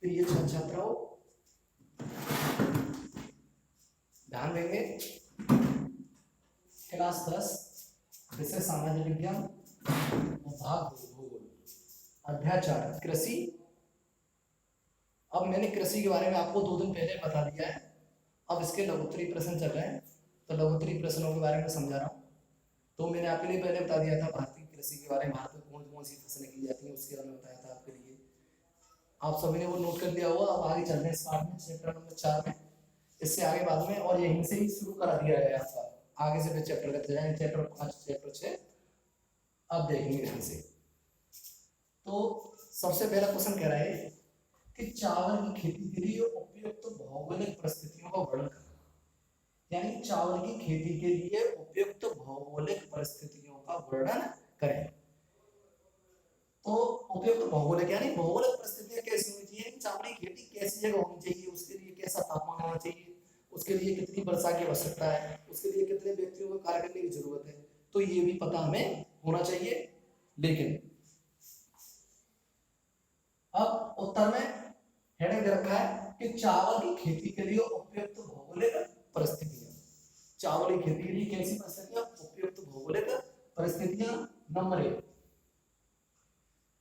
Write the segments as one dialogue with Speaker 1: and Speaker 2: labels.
Speaker 1: प्रिय छात्र छात्राओं, ध्यान देंगे। क्लास 10 विषय सामाजिक विज्ञान और भाग भूगोल, अध्याय 4 कृषि। अब मैंने कृषि के बारे में आपको 2 दिन पहले बता दिया है। अब इसके लघुत्तरी प्रश्न चल रहे हैं, तो लघुत्तरी प्रश्नों के बारे में समझा रहा हूँ। तो मैंने आपके लिए पहले बता दिया था भारतीय कृषि के बारे में, भारत में कौन कौन सी फसलें की जाती हैं उसके बारे में बताया था आपके लिए। आप सभी ने वो नोट कर लिया होगा। अब आगे चल रहे हैं इस पार्ट में, चैप्टर नंबर 4 में। इससे आगे बाद में और यहीं से ही शुरू करा दिया है आपका, आगे से फिर चैप्टर करते जाएंगे, चैप्टर 5 चैप्टर 6 अब देखेंगे यहीं से। तो सबसे पहला क्वेश्चन कह रहा है कि चावल की खेती के लिए उपयुक्त भौगोलिक परिस्थितियों का वर्णन करना। यानी चावल की खेती के लिए उपयुक्त भौगोलिक परिस्थितियों का वर्णन करें। तो उपयुक्त भौगोलिक यानी भौगोलिक परिस्थितियां कैसी होनी चाहिए, चावल की खेती कैसी जगह होनी चाहिए, उसके लिए कैसा तापमान होना चाहिए, उसके लिए कितनी वर्षा की आवश्यकता है, उसके लिए कितने व्यक्तियों को कार्य करने की जरूरत है, तो ये भी पता हमें होना चाहिए। लेकिन अब उत्तर में हेडिंग दे रखा है कि चावल की खेती के लिए उपयुक्त भौगोलिक परिस्थितियां। चावल की खेती के लिए कैसी परिस्थितियां, उपयुक्त भौगोलिक परिस्थितियां। नंबर 1,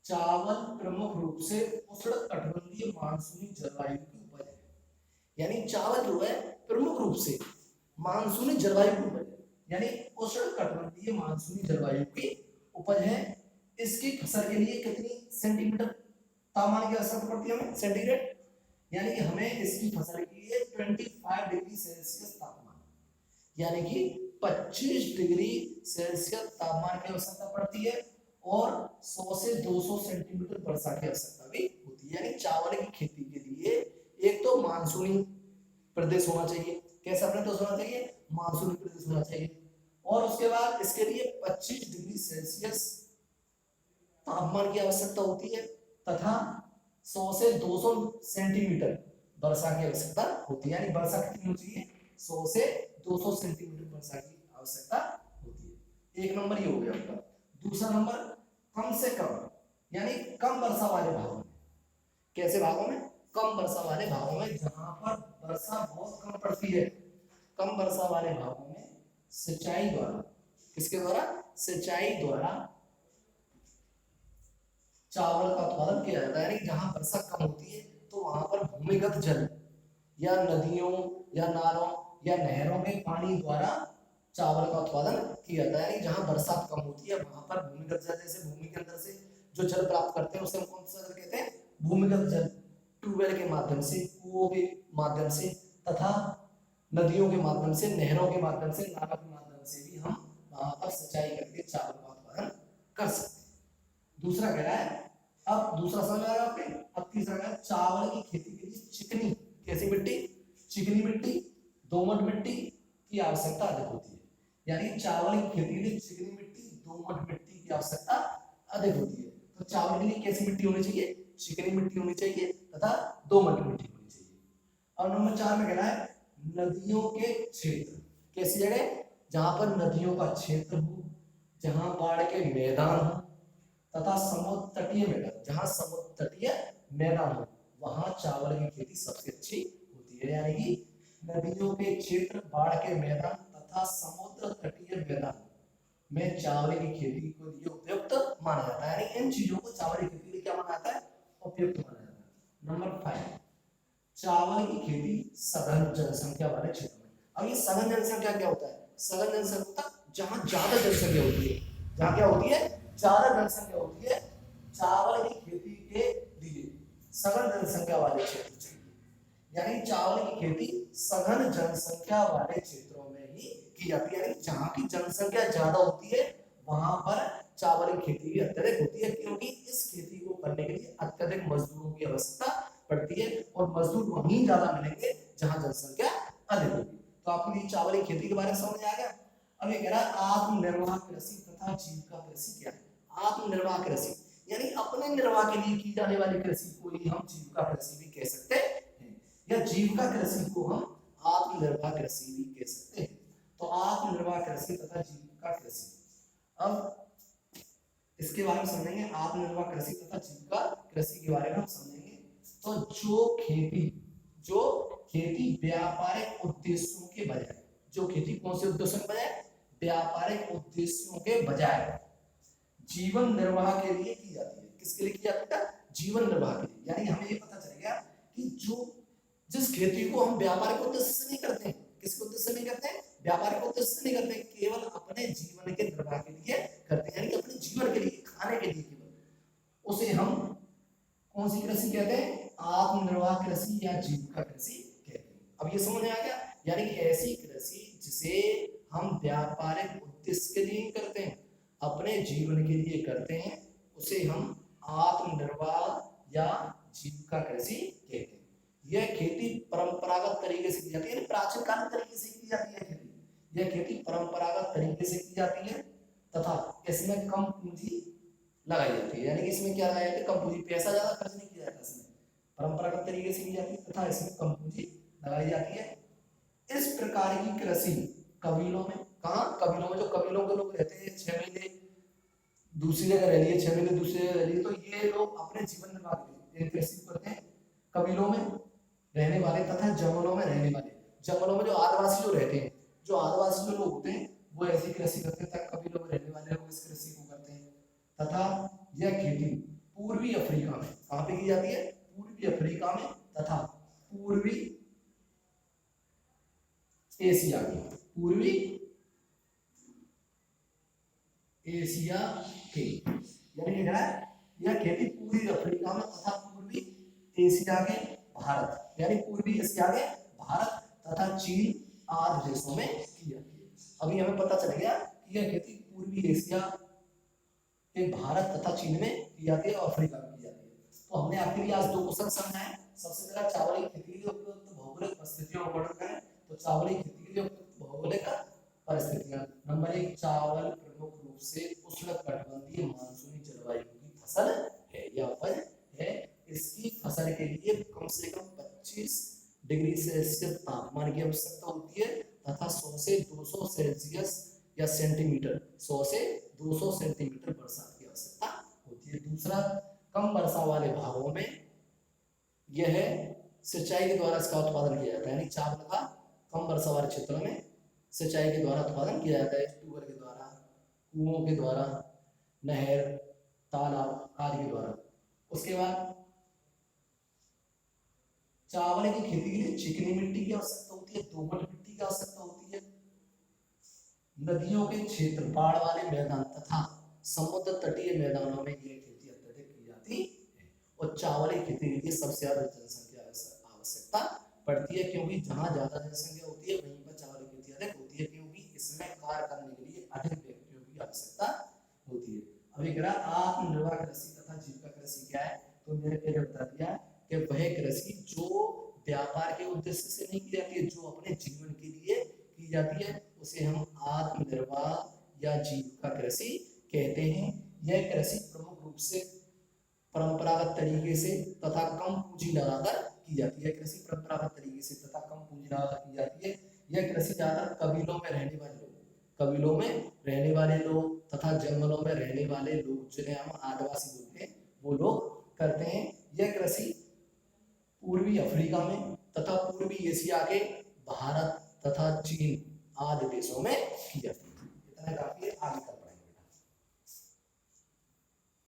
Speaker 1: चावल प्रमुख रूप से उष्णकटिबंधीय मानसूनी जलवायु की उपज है। यानी चावल जो है प्रमुख रूप से मानसूनी जलवायु की उपज है, यानी उष्णकटिबंधीय मानसूनी जलवायु की उपज है। इसकी फसल के लिए कितनी सेंटीमीटर तापमान की आवश्यकता पड़ती है हमें, सेंटीग्रेड। यानी कि हमें इसकी फसल के लिए 25 डिग्री सेल्सियस तापमान, यानी कि 25 डिग्री सेल्सियस तापमान की आवश्यकता पड़ती है और 100 से 200 सेंटीमीटर वर्षा की आवश्यकता भी होती है। यानी चावल की खेती के लिए एक तो मानसूनी प्रदेश होना चाहिए। कैसा प्रदेश होना चाहिए, मानसूनी प्रदेश होना चाहिए। और उसके बाद इसके लिए 25 डिग्री सेल्सियस तापमान की आवश्यकता होती है तथा 100 से 200 सेंटीमीटर वर्षा की आवश्यकता होती है। यानी वर्षा कितनी होनी चाहिए, 100 से 200 सेंटीमीटर वर्षा की आवश्यकता होती है। एक नंबर ये हो गया आपका। दूसरा नंबर, कम से कम यानी कम वर्षा वाले भागों में। कैसे भागों में, कम वर्षा वाले भागों में जहां पर वर्षा बहुत कम पड़ती है, कम वर्षा वाले भागों में सिंचाई द्वारा, किसके द्वारा, सिंचाई द्वारा चावल का उत्पादन किया जाता है। यानी जहां वर्षा कम होती है तो वहां पर भूमिगत जल या नदियों या नालों या नहरों के पानी द्वारा चावल का उत्पादन किया जाता है। यानी जहां बरसात कम होती है वहां पर भूमिगत जल, जैसे भूमि के अंदर से जो जल प्राप्त करते हैं उसे हम कौन सा जल कहते हैं, भूमिगत जल। ट्यूबवेल के माध्यम से, कुओं के माध्यम से तथा नदियों के माध्यम से, नहरों के माध्यम से, नालों के माध्यम से भी हम वहां पर सिंचाई करके चावल का उत्पादन कर सकते हैं। दूसरा कह रहा है, अब दूसरा समझ आ रहा है आपके। अब तीसरा कह रहा है, चावल की खेती के लिए चिकनी, कैसी मिट्टी, चिकनी मिट्टी, दोमट मिट्टी की आवश्यकता अधिक होती है। यानी चावल की खेती के लिए चिकनी मिट्टी, दोमट मिट्टी की आवश्यकता अधिक होती है। तो चावल के लिए कैसी मिट्टी होनी चाहिए, चिकनी मिट्टी होनी चाहिए तथा दोमट मिट्टी होनी चाहिए। और नंबर 4 में कह रहा है, नदियों के क्षेत्र, कैसी जगह, जहां पर नदियों का क्षेत्र हो, जहां बाढ़ के मैदान हो तथा समुद्र तटीय मैदान, जहां समुद्र तटीय मैदान हो वहां चावल की खेती सबसे अच्छी होती है। यानी कि नदियों के क्षेत्र, बाढ़ के मैदान तथा समुद्र तटीय मैदान में चावल की खेती को लिए उपयुक्त माना जाता है। यानी इन चीजों को चावल की खेती के लिए क्या माना जाता है, उपयुक्त माना जाता है। नंबर 5, चावल की खेती सघन जनसंख्या वाले क्षेत्र में। अब ये सघन जनसंख्या क्या होता है, सघन जनसंख्या जहां ज्यादा जनसंख्या होती है, जहां क्या होती है, ज्यादा जनसंख्या होती है, चावल की खेती के लिए सघन जनसंख्या वाले क्षेत्र चाहिए। यानी चावल की खेती सघन जनसंख्या वाले क्षेत्रों में ही की जाती है। यानी जहां की जनसंख्या ज्यादा होती है वहां पर चावल की खेती भी अत्यधिक होती है, क्योंकि इस खेती को करने के लिए अत्यधिक मजदूरों की आवश्यकता पड़ती है और मजदूर वहीं ज्यादा मिलेंगे जहां जनसंख्या अधिक होगी। तो आपको ये चावल की खेती के बारे में समझ आ गया। अब ये कह रहा है, आत्मनिर्वाह कृषि तथा जीविका कृषि क्या है। आत्मनिर्वाह कृषि यानी अपने निर्वाह के लिए की जाने वाली कृषि को ही हम जीविका कृषि भी कह सकते हैं, या जीविका कृषि को हम आत्मनिर्वाह कृषि भी कह सकते हैं। तो आत्मनिर्वाह कृषि तथा जीविका कृषि, अब इसके बारे में समझेंगे। आत्मनिर्वाह कृषि तथा जीविका कृषि के बारे में हम समझेंगे। तो जो खेती व्यापारिक उद्देश्यों के बजाय, जो खेती कौन से उद्देश्यों के बजाय, व्यापारिक उद्देश्यों के बजाय जीवन निर्वाह के लिए की जाती है। किसके लिए की जाती है? जीवन निर्वाह के लिए। यानी हमें ये पता चल गया कि जिस खेती को हम व्यापारिक उद्देश्य से नहीं करते हैं, किसके उद्देश्य से नहीं करते हैं? व्यापारिक उद्देश्य से नहीं करते, केवल अपने जीवन के निर्वाह के लिए करते हैं, यानी कि अपने जीवन के लिए, खाने के लिए केवल, उसे हम कौन सी कृषि कहते हैं? आत्मनिर्वाह कृषि या जीविका कृषि कहते हैं। अब ये समझ में आ गया? यानी कि ऐसी कृषि जिसे हम व्यापारिक उद्देश्य के लिए करते हैं, अपने जीवन के लिए करते हैं, उसे हम आत्मनिर्वाह या जीविका कृषि कहते हैं। यह खेती परंपरागत तरीके से की जाती है, प्राचीन काल तरीके से की जाती है खेती। यह खेती परंपरागत तरीके से की जाती है तथा इसमें कम पूंजी लगाई जाती है। यानी कि इसमें क्या लगाया जाता है? कम पूंजी, पैसा ज्यादा खर्च नहीं किया जाता इसमें, परंपरागत तरीके से की जाती है तथा इसमें कम पूंजी लगाई जाती है। इस प्रकार की कृषि कबीलों में, कहाँ? कबीलों में, जो कबीलों के लोग रहते हैं, 6 महीने दूसरी जगह रह लिए, 6 महीने दूसरी जगह रह लिए, तो ये लोग अपने जीवन निर्वाह के लिए कृषि करते हैं। कबीलों में रहने वाले तथा जंगलों में रहने वाले, जंगलों में जो आदिवासी जो रहते हैं, जो आदिवासी जो लोग होते हैं, वो ऐसी कृषि करते हैं। तक कबीलों में रहने वाले लोग इस कृषि को करते हैं तथा यह खेती पूर्वी अफ्रीका में, कहाँ पे की जाती है? पूर्वी अफ्रीका में तथा पूर्वी एशिया में, पूर्वी एशिया के, यानी यह खेती पूर्वी अफ्रीका में तथा पूर्वी एशिया के भारत, यानी पूर्वी एशिया के भारत तथा चीन आदि देशों में की जाती है। अभी हमें पता चल गया कि यह खेती पूर्वी एशिया के भारत तथा चीन में की जाती है और अफ्रीका में की जाती है। तो हमने आपके लिए आज 2 क्वेश्चन समझाए। सबसे पहला चावल की खेती के लिए उपयुक्त भौगोलिक परिस्थितियों का वर्णन करें। तो चावल की खेती के लिए उपयुक्त भौगोलिक परिस्थितियां, नंबर 1, चावल प्रमुख रूप से उष्णकटिबंधीय मानसूनी जलवायु की फसल है या उपज है। इसकी फसल के लिए कम से कम 25 डिग्री सेल्सियस तापमान की आवश्यकता होती है तथा 100 से 200 सेल्सियस या सेंटीमीटर, 100 से 200 सेंटीमीटर बरसात की आवश्यकता होती है। दूसरा, कम वर्षा वाले भागों में यह सिंचाई के द्वारा इसका उत्पादन किया जाता है, यानी चावल का कम वर्षा वाले क्षेत्रों में सिंचाई के द्वारा उत्पादन किया जाता है, ट्यूबवेल के द्वारा, कुओं के द्वारा, नहर, तालाब आदि के द्वारा। उसके बाद चावल की खेती के लिए चिकनी मिट्टी की आवश्यकता होती है, दोमट मिट्टी की आवश्यकता होती है। नदियों के क्षेत्र, बाढ़ वाले मैदान तथा समुद्र तटीय मैदानों में यह खेती अत्यधिक की जाती है। और चावल की खेती के लिए सबसे ज्यादा जनसंख्या आवश्यकता पड़ती है, क्योंकि जहाँ ज्यादा जनसंख्या होती है वहीं पर चावल की खेती अधिक होती है, क्योंकि इसमें कार्य करने के लिए अधिक व्यक्तियों की आवश्यकता होती है। अभी कह रहा आत्मनिर्भर कृषि तथा जीविका कृषि क्या है? तो मैंने पहले बता दिया कि वह कृषि जो व्यापार के उद्देश्य से नहीं की जाती है, जो अपने जीवन के लिए की जाती है, उसे हम आत्मनिर्वाह या जीविका कृषि कहते हैं। यह कृषि प्रमुख रूप से परंपरागत तरीके से तथा कम पूंजी लगाकर की जाती है। कृषि परंपरागत तरीके से तथा कम पूंजी लगाकर की जाती है। यह कृषि ज्यादातर कबीलों में रहने वाले लोग तथा जंगलों में रहने वाले लोग, जिन्हें हम आदिवासी बोलते हैं, वो लोग करते हैं। यह कृषि पूर्वी अफ्रीका में तथा पूर्वी एशिया के भारत तथा चीन आदि देशों में की जाती है। इतना काफी है, आगे